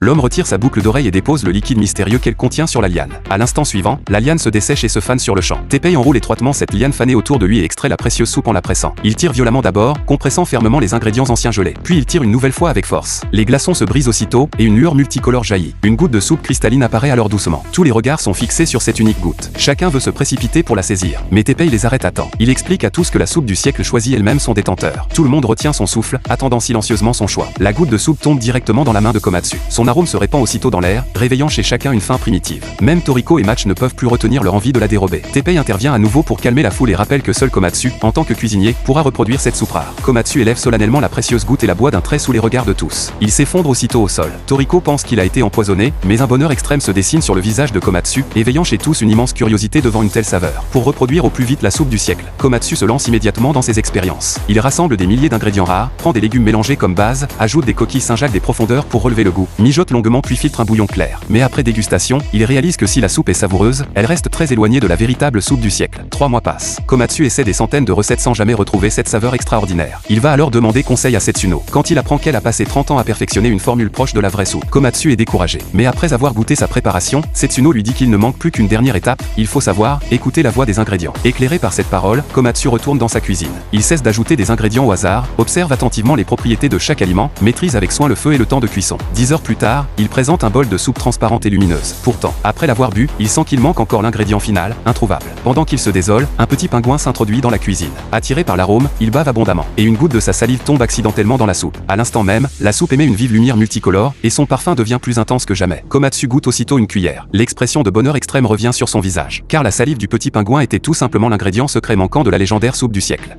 L'homme retire sa boucle d'oreille et dépose le liquide mystérieux qu'elle contient sur la liane. À l'instant suivant, la liane se dessèche et se fane sur le champ. Teppei enroule étroitement cette liane fanée autour de lui et extrait la précieuse soupe en la pressant. Il tire violemment d'abord, compressant fermement les ingrédients anciens gelés. Puis il tire une nouvelle fois avec force. Les glaçons se brisent aussitôt, et une lueur multicolore jaillit. Une goutte de soupe cristalline apparaît alors doucement. Tous les regards sont fixés sur cette unique goutte. Chacun veut se précipiter pour la saisir. Mais Teppei les arrête à temps. Il explique à tous que la soupe du siècle choisit elle-même son détenteur. Tout le monde retient son souffle, attendant silencieusement son choix. La goutte de soupe tombe directement dans la main de Komatsu. Son arôme se répand aussitôt dans l'air, réveillant chez chacun une faim primitive. Même Toriko et Match ne peuvent plus retenir leur envie de la dérober. Teppei intervient à nouveau pour calmer la foule et rappelle que seul Komatsu, en tant que cuisinier, pourra reproduire cette soupe rare. Komatsu élève solennellement la précieuse goutte et la boit d'un trait sous les regards de tous. Il s'effondre aussitôt au sol. Toriko pense qu'il a été empoisonné, mais un bonheur extrême se dessine sur le visage de Komatsu, éveillant chez tous une immense curiosité devant une telle saveur. Pour reproduire au plus vite la soupe du siècle, Komatsu se lance immédiatement dans ses expériences. Il rassemble des milliers d'ingrédients rares, prend des légumes mélangés comme base, ajoute des coquilles Saint-Jacques des profondeurs pour relever le goût, mijote longuement puis filtre un bouillon clair. Mais après dégustation, il réalise que si la soupe est savoureuse, elle reste très éloignée de la véritable soupe du siècle. 3 mois passent. Komatsu essaie des centaines de recettes sans jamais retrouver cette saveur extraordinaire. Il va alors demander conseil à Setsuno. Quand il apprend qu'elle a passé 30 ans à perfectionner une formule proche de la vraie soupe, Komatsu est découragé. Mais après avoir goûté sa préparation, Setsuno lui dit qu'il ne manque plus qu'une dernière étape, il faut savoir, écouter la voix des ingrédients. Éclairé par cette parole, Komatsu retourne dans sa cuisine. Il cesse d'ajouter des ingrédients au hasard, observe attentivement les propriétés de chaque aliment, maîtrise avec soin le feu et le temps de cuisson. 10 heures plus tard, il présente un bol de soupe transparente et lumineuse. Pourtant, après l'avoir bu, il sent qu'il manque encore l'ingrédient final, introuvable. Pendant qu'il se désole, un petit pingouin s'introduit dans la cuisine. Attiré par l'arôme, il bave abondamment, et une goutte de sa salive tombe accidentellement dans la soupe. À l'instant même, la soupe émet une vive lumière multicolore, et son parfum devient plus intense que jamais. Komatsu goûte aussitôt une cuillère. L'expression de bonheur extrême revient sur son visage, car la salive du petit pingouin était tout simplement l'ingrédient secret manquant de la légendaire soupe du siècle.